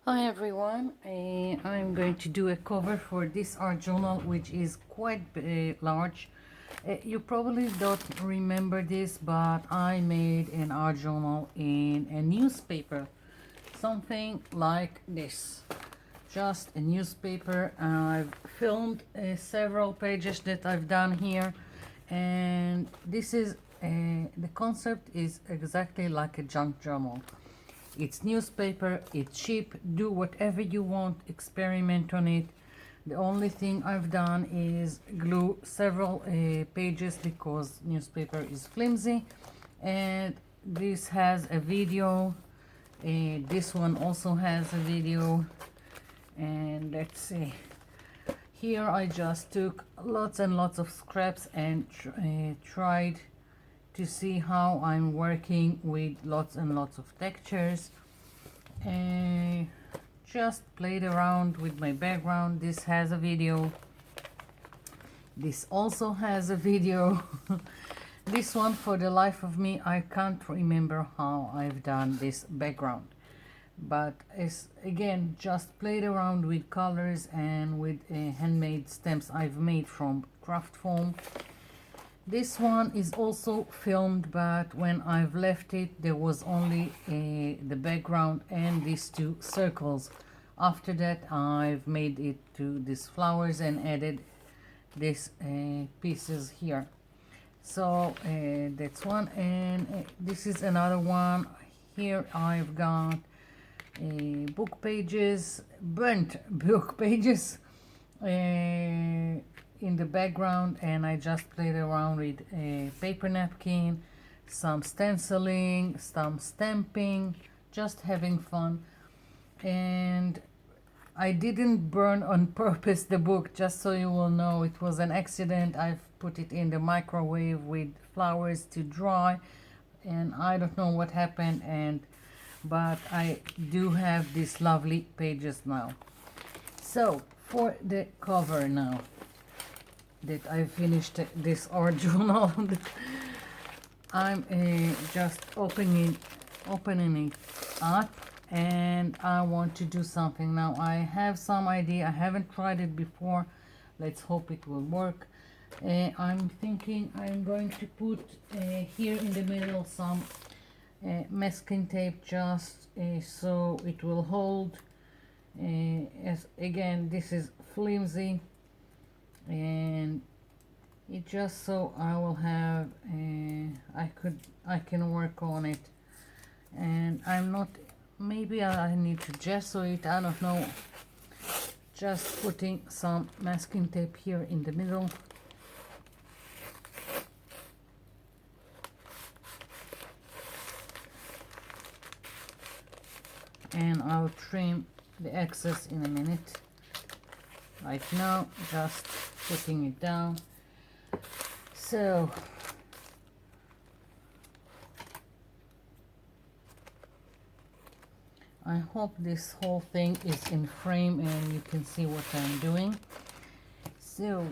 Hi everyone, I'm going to do a cover for this art journal which is quite large. You probably don't remember this, but I made an art journal in a newspaper, something like this. Just a newspaper. I've filmed several pages that I've done here, and this is the concept is exactly like a junk journal. It's newspaper, it's cheap, do whatever you want, experiment on it. The only thing I've done is glue several pages because newspaper is flimsy, and this has a video. This one also has a video, and let's see. Here I just took lots and lots of scraps and tried to see how I'm working with lots and lots of textures. Just played around with my background. This has a video. This also has a video. This one, for the life of me, I can't remember how I've done this background. But it's again just played around with colors and with handmade stamps I've made from craft foam. This one is also filmed, but when I've left it there was only the background and these two circles. After that I've made it to these flowers and added these pieces here. So that's one, and this is another one. Here I've got book pages, burnt book pages in the background, and I just played around with a paper napkin, some stenciling, some stamping, just having fun. And I didn't burn on purpose the book, just so you will know. It was an accident. I've put it in the microwave with flowers to dry, and I don't know what happened, but I do have these lovely pages now. So for the cover now that I finished this art journal, I'm just opening it up, and I want to do something now. I have some idea. I haven't tried it before. Let's hope it will work. I'm thinking I'm going to put here in the middle some masking tape, just so it will hold. As again, this is flimsy, and it just so I will have I can work on it. And I'm not, maybe I need to gesso it, I don't know. Just putting some masking tape here in the middle. And I'll trim the excess in a minute. Right now, just putting it down. So I hope this whole thing is in frame and you can see what I'm doing. So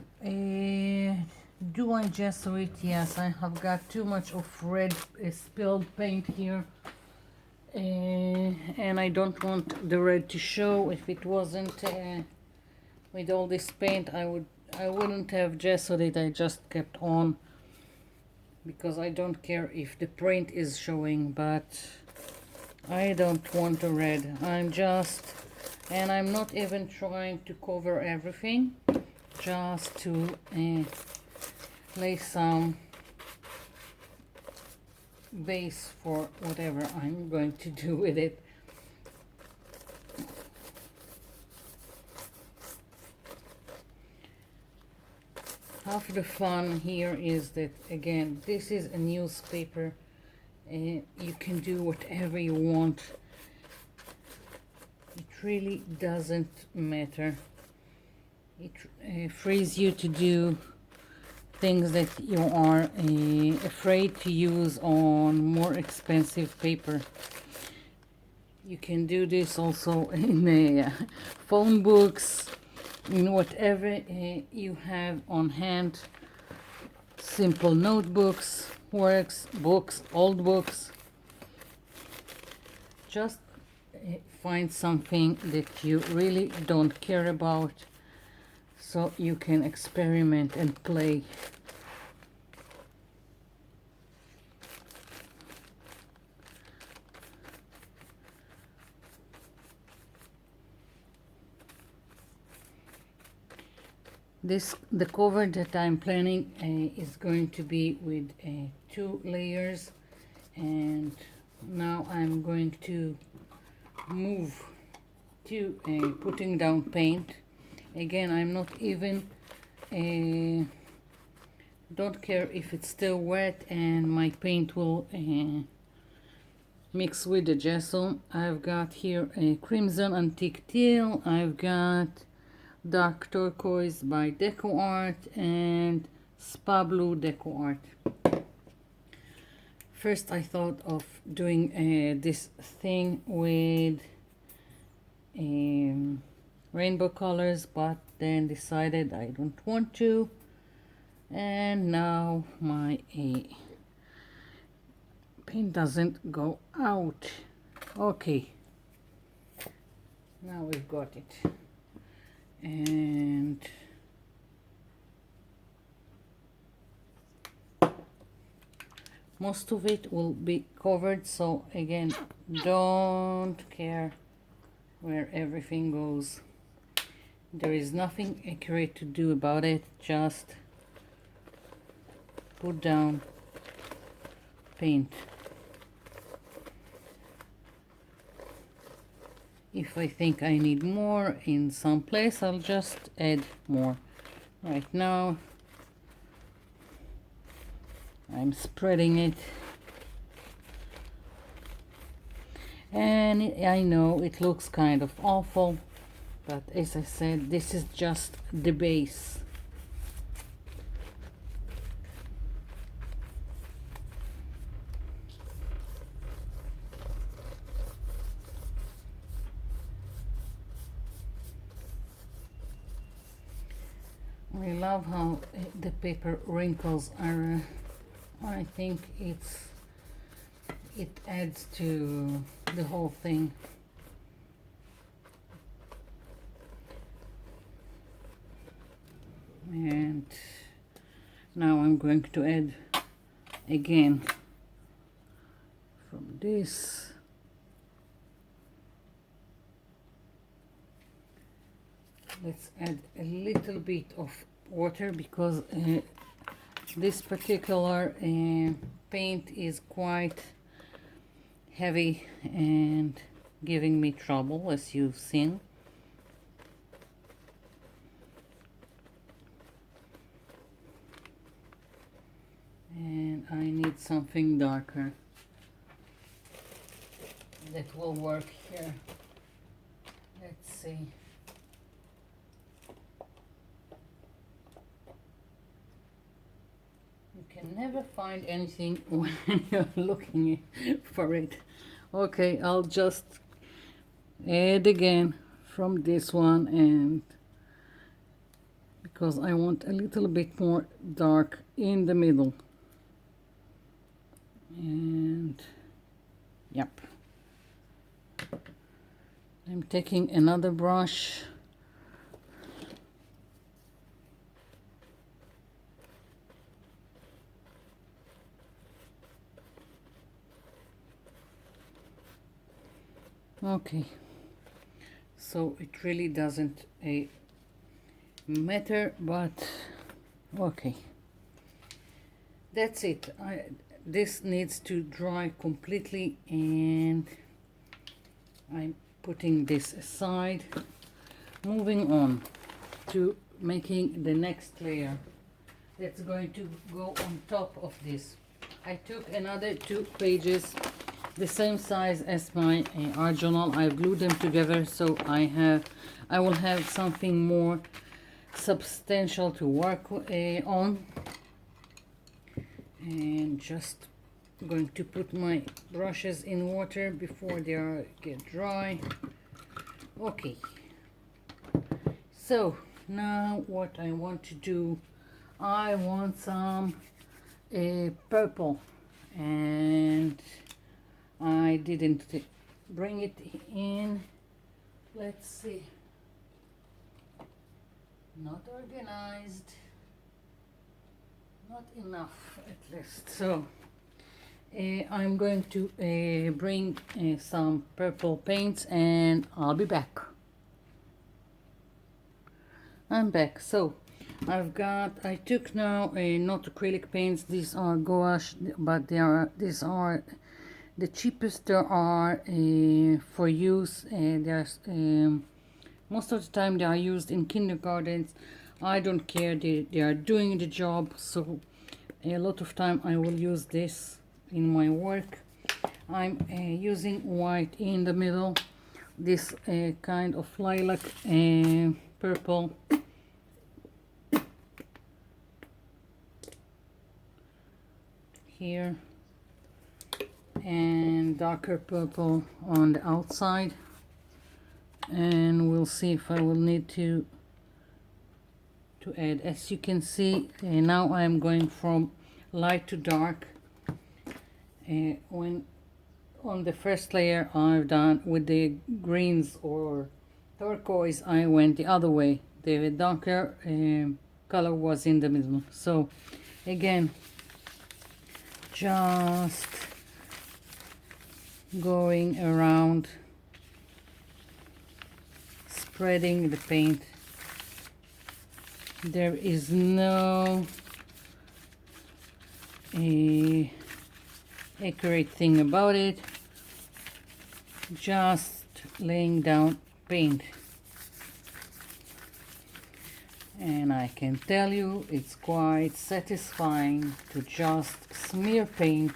do I gesso it? Yes, I have got too much of red spilled paint here, and I don't want the red to show. If it wasn't with all this paint, I wouldn't have gessoed it. I just kept on because I don't care if the print is showing, but I don't want the red. And I'm not even trying to cover everything, just to lay some base for whatever I'm going to do with it. Half the fun here is that, again, this is a newspaper, and you can do whatever you want. It really doesn't matter. It frees you to do things that you are afraid to use on more expensive paper. You can do this also in phone books, in whatever you have on hand. Simple notebooks, works, books, old books. Just find something that you really don't care about so you can experiment and play. The cover that I'm planning is going to be with 2 layers, and now I'm going to move to putting down paint. Again, I'm not even don't care if it's still wet and my paint will mix with the gesso. I've got here a crimson antique teal, I've got dark turquoise by Deco Art, and spa blue Deco Art. First I thought of doing this thing with rainbow colors, but then decided I don't want to, and now my paint doesn't go out. Okay, now we've got it, and most of it will be covered, so again, don't care where everything goes. There is nothing accurate to do about it, just put down paint. If I think I need more in some place, I'll just add more. Right now I'm spreading it, and I know it looks kind of awful, but as I said, this is just the base. I love how the paper wrinkles are. I think it adds to the whole thing. And now I'm going to add again from this. Let's add a little bit of water, because this particular paint is quite heavy and giving me trouble, as you've seen. And I need something darker that will work here. Let's see. You can never find anything when you're looking for it. Okay, I'll just add again from this one, and because I want a little bit more dark in the middle. And yep, I'm taking another brush. Okay, so it really doesn't matter, but okay, that's it. This needs to dry completely, and I'm putting this aside. Moving on to making the next layer that's going to go on top of this. I took another 2 pages, the same size as my art journal. I glued them together, so I will have something more substantial to work on. And just going to put my brushes in water before they get dry. Okay, so now what I want to do, I want some purple, and I didn't bring it in. Let's see. Not organized. Not enough, at least. So I'm going to bring some purple paints and I'll be back. I'm back. So I took now not acrylic paints. These are gouache, but these are the cheapest there are for use. Most of the time they are used in kindergartens. I don't care, they are doing the job, so a lot of time I will use this in my work. I'm using white in the middle, this kind of lilac purple. Here, and darker purple on the outside, and we'll see if I will need to add. As you can see, now I'm going from light to dark. When on the first layer I've done with the greens or turquoise, I went the other way. The darker color was in the middle. So again, just going around, spreading the paint. There is no accurate thing about it, just laying down paint. And I can tell you it's quite satisfying to just smear paint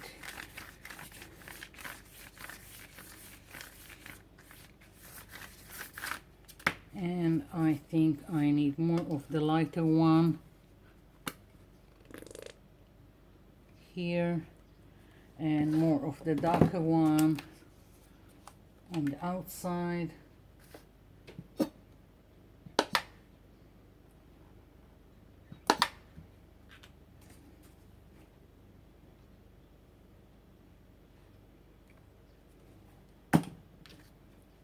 and I think I need more of the lighter one here and more of the darker one on the outside.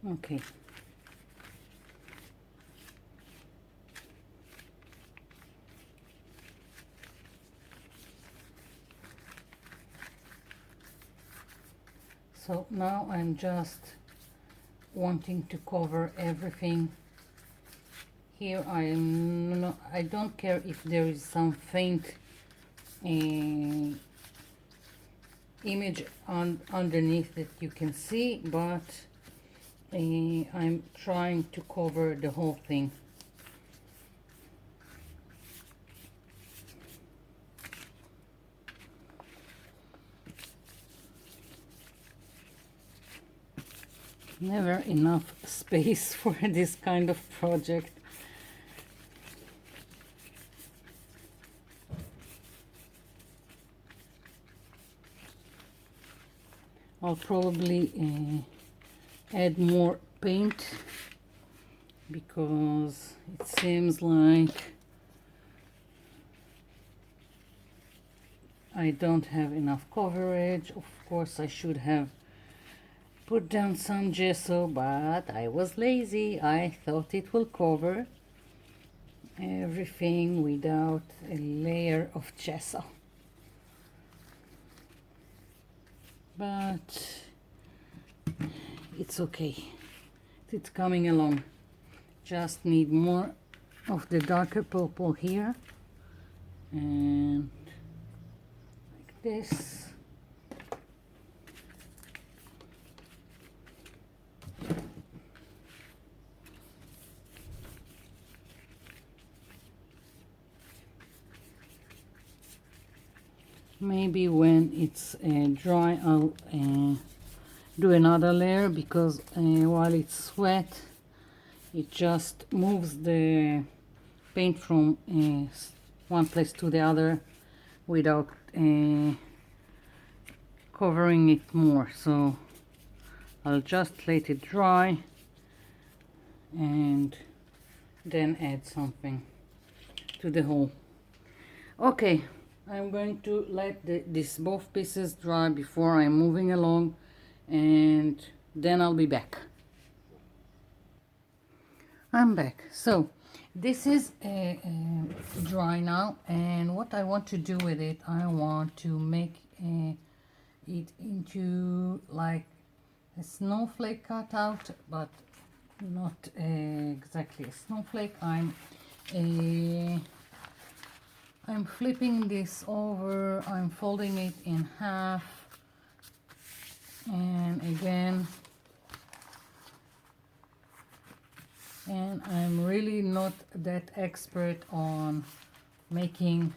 Okay. So now I'm just wanting to cover everything. Here I don't care if there is some faint image underneath that you can see, but I'm trying to cover the whole thing. Never enough space for this kind of project. I'll probably add more paint because it seems like I don't have enough coverage. Of course I should have put down some gesso, but I was lazy. I thought it will cover everything without a layer of gesso. But it's okay. It's coming along. Just need more of the darker purple here and like this. Maybe when it's dry I'll do another layer, because while it's wet it just moves the paint from one place to the other without covering it more. So I'll just let it dry and then add something to the whole. Okay, I'm going to let these both pieces dry before I'm moving along, and then I'll be back. I'm back. So this is dry now, and what I want to do with it, I want to make it into like a snowflake cutout, but not exactly a snowflake. I'm flipping this over, I'm folding it in half, and again, and I'm really not that expert on making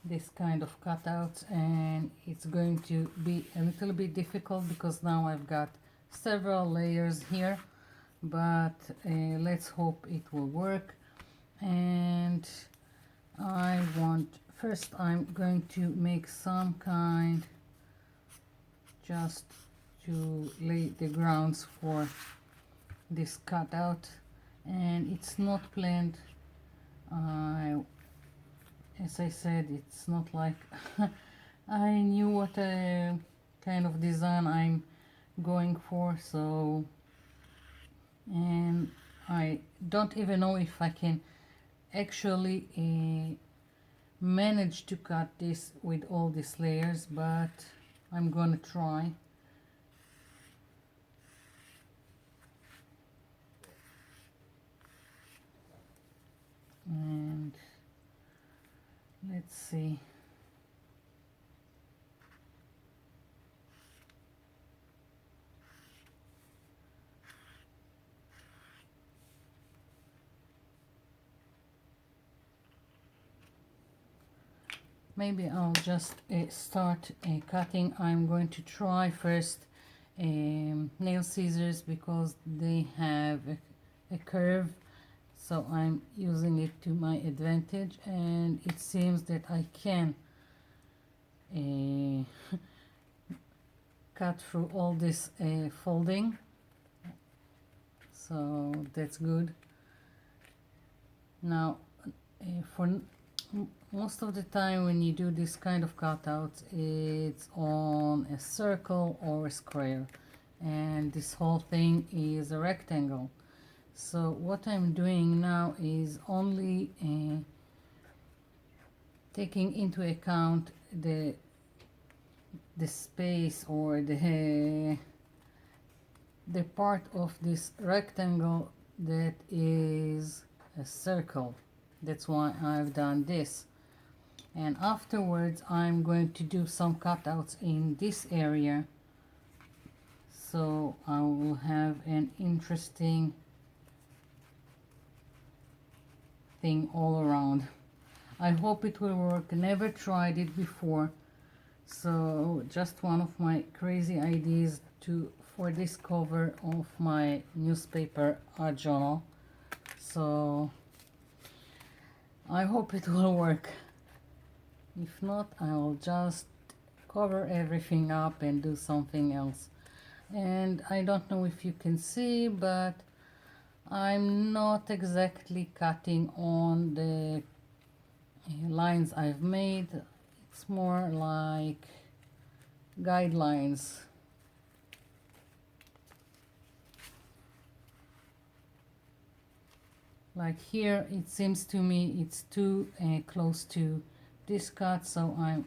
this kind of cutouts, and it's going to be a little bit difficult because now I've got several layers here, but let's hope it will work. And first I'm going to make some kind, just to lay the grounds for this cutout, and it's not planned. As I said, it's not like I knew what kind of design I'm going for, so, and I don't even know if I can actually manage to cut this with all these layers, but I'm gonna try. And let's see. Maybe I'll just start cutting. I'm going to try first nail scissors because they have a curve, so I'm using it to my advantage, and it seems that I can cut through all this folding, so that's good. Now for most of the time when you do this kind of cutouts, it's on a circle or a square, and this whole thing is a rectangle. So what I'm doing now is only taking into account the space or the part of this rectangle that is a circle. That's why I've done this. And afterwards I'm going to do some cutouts in this area, so I will have an interesting thing all around. I hope it will work. Never tried it before, so just one of my crazy ideas for this cover of my newspaper art journal. So I hope it will work. If not, I will just cover everything up and do something else. And I don't know if you can see, but I'm not exactly cutting on the lines I've made. It's more like guidelines. Like here, it seems to me it's too close to this cut, so I'm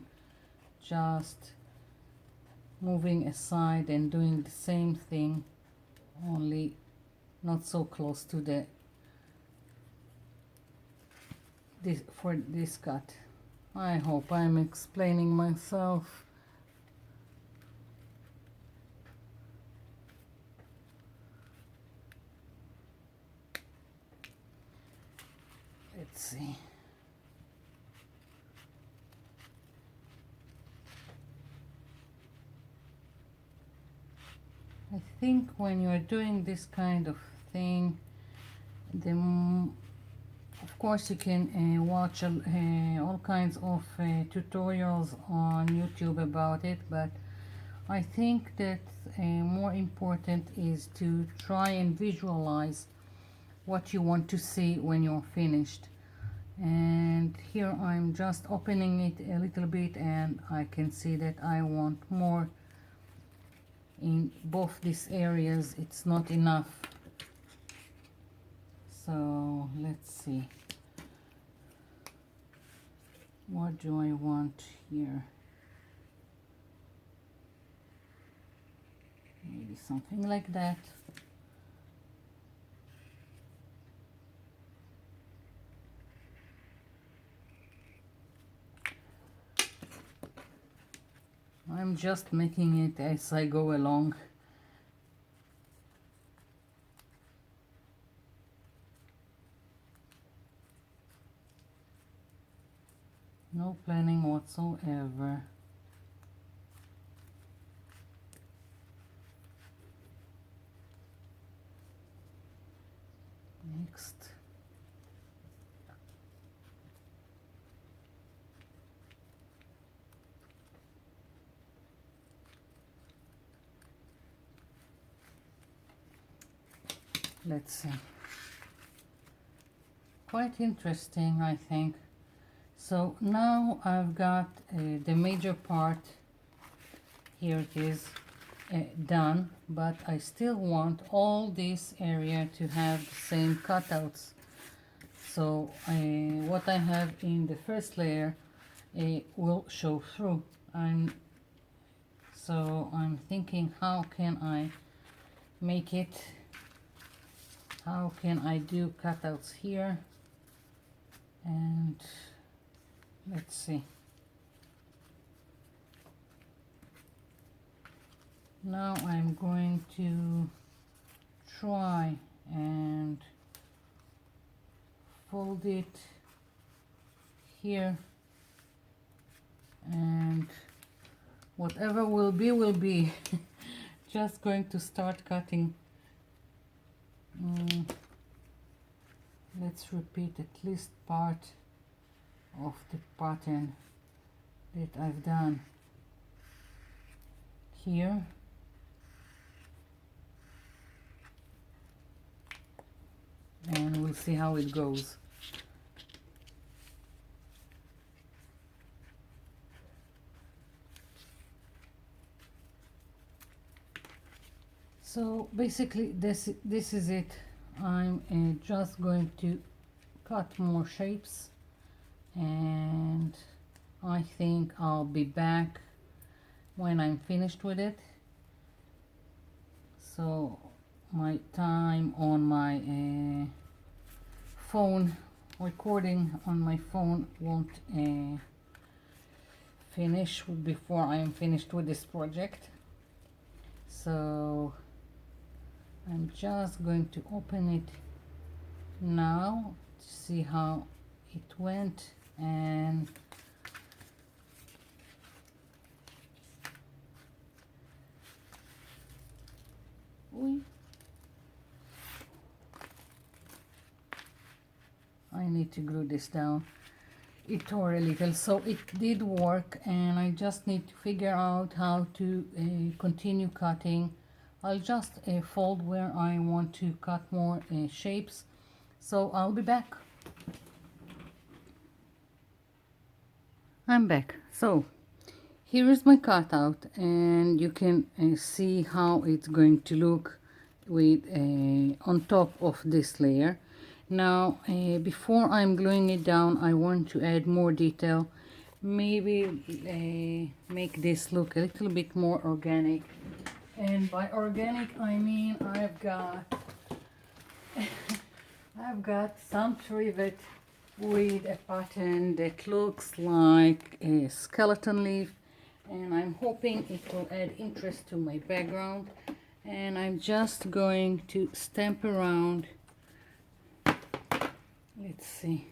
just moving aside and doing the same thing, only not so close to for this cut. I hope I'm explaining myself. Let's see. I think when you're doing this kind of thing, of course you can watch all kinds of tutorials on YouTube about it, but I think that more important is to try and visualize what you want to see when you're finished. And here I'm just opening it a little bit, and I can see that I want more in both these areas it's not enough. So let's see, what do I want here? Maybe something like that. I'm just making it as I go along. No planning whatsoever. Next. Let's see. Quite interesting, I think. So now I've got the major part, here it is, done, but I still want all this area to have the same cutouts. So what I have in the first layer will show through. So I'm thinking, how can I make it? How can I do cutouts here? And let's see. Now I'm going to try and fold it here, and whatever will be will be. Just going to start cutting. Let's repeat at least part of the pattern that I've done here. And we'll see how it goes. So basically this is it. I'm just going to cut more shapes, and I think I'll be back when I'm finished with it. So my time on my phone, recording on my phone, won't finish before I am finished with this project. So I'm just going to open it now to see how it went, and I need to glue this down. It tore a little, so it did work, and I just need to figure out how to continue cutting. I'll just fold where I want to cut more shapes, so I'll be back. I'm back. So here is my cutout, and you can see how it's going to look with on top of this layer. Now before I'm gluing it down, I want to add more detail, maybe make this look a little bit more organic. And by organic I mean I've got some trivet with a pattern that looks like a skeleton leaf, and I'm hoping it will add interest to my background. And I'm just going to stamp around. Let's see.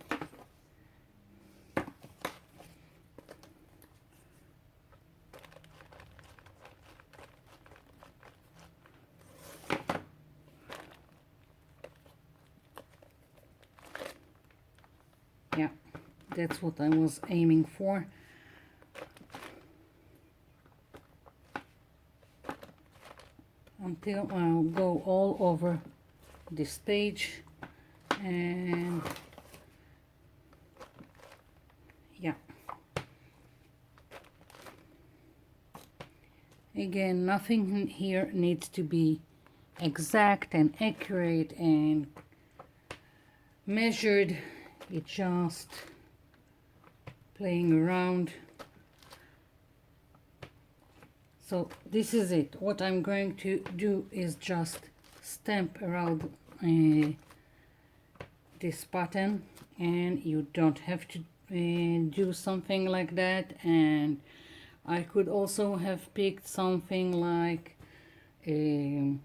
Yeah, that's what I was aiming for. Until I'll go all over this page, and yeah, Again, nothing here needs to be exact and accurate and measured. It's just playing around. So this is it. What I'm going to do is just stamp around this pattern, and you don't have to do something like that. And I could also have picked something like a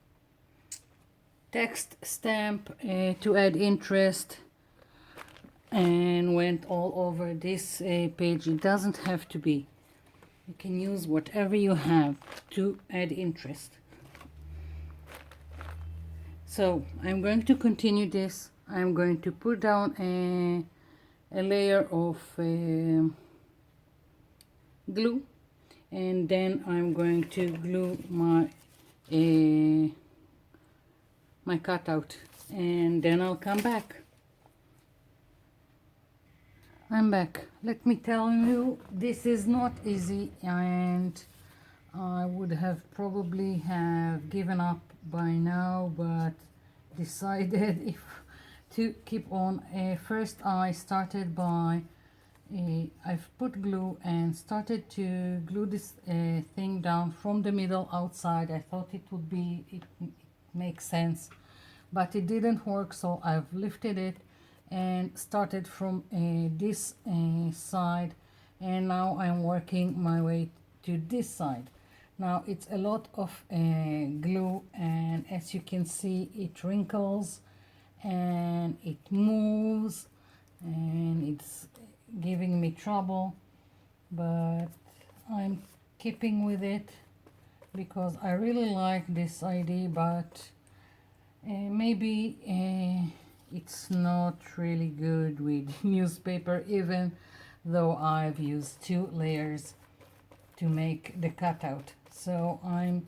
text stamp to add interest and went all over this page. It doesn't have to be. You can use whatever you have to add interest. So I'm going to continue this. I'm going to put down a layer of glue, and then I'm going to glue my cutout, and then I'll come back. I'm back. Let me tell you, this is not easy, and I would have probably have given up by now, but decided if to keep on. First I started by I've put glue and started to glue this thing down from the middle outside. I thought it makes sense, but it didn't work, so I've lifted it and started from this side, and now I'm working my way to this side. Now it's a lot of glue, and as you can see, it wrinkles and it moves and it's giving me trouble, but I'm keeping with it because I really like this idea, but maybe it's not really good with newspaper, even though I've used 2 layers to make the cutout. So I'm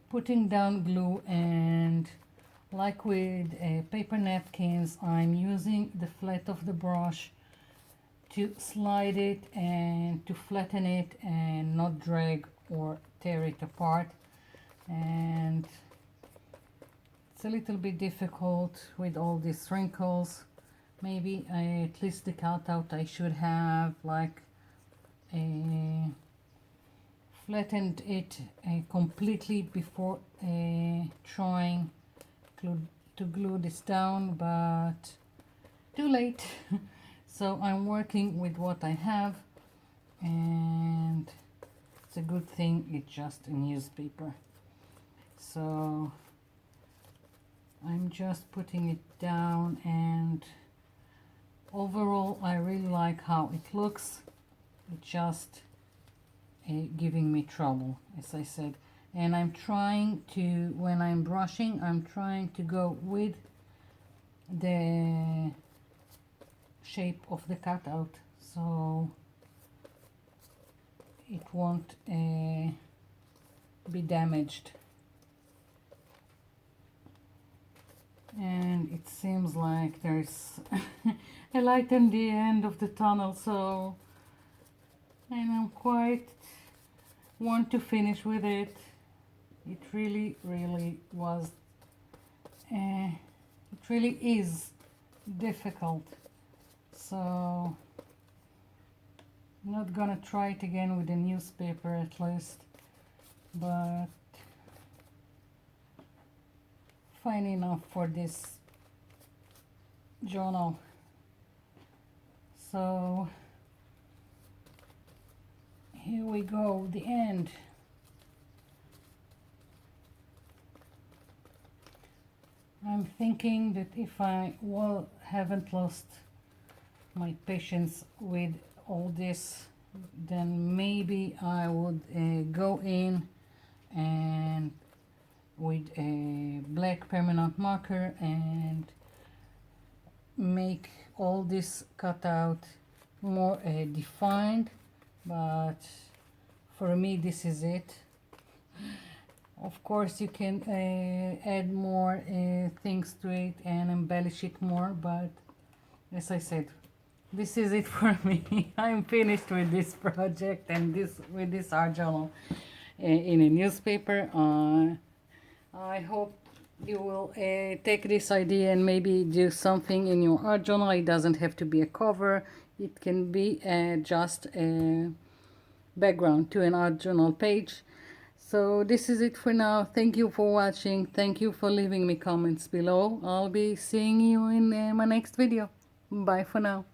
putting down glue, and like with paper napkins, I'm using the flat of the brush to slide it and to flatten it and not drag or tear it apart. And it's a little bit difficult with all these wrinkles. Maybe at least the cutout I should have like flattened it completely before trying to glue this down, but too late. So I'm working with what I have, and it's a good thing it's just a newspaper. So I'm just putting it down, and overall I really like how it looks. It's just giving me trouble, as I said. And I'm trying to, when I'm brushing, I'm trying to go with the shape of the cutout, so it won't be damaged. And it seems like there's a light in the end of the tunnel, so and I'm quite want to finish with it. It really was it really is difficult, so I'm not gonna try it again with the newspaper at least, but fine enough for this journal. So here we go, the end. I'm thinking that if I haven't lost my patience with all this, then maybe I would go in and with a black permanent marker and make all this cutout more defined, but for me this is it. Of course you can add more things to it and embellish it more, but as I said, this is it for me. I'm finished with this project and with this art journal. in a newspaper. I hope you will take this idea and maybe do something in your art journal. It doesn't have to be a cover. It can be just a background to an art journal page. So this is it for now. Thank you for watching. Thank you for leaving me comments below. I'll be seeing you in my next video. Bye for now.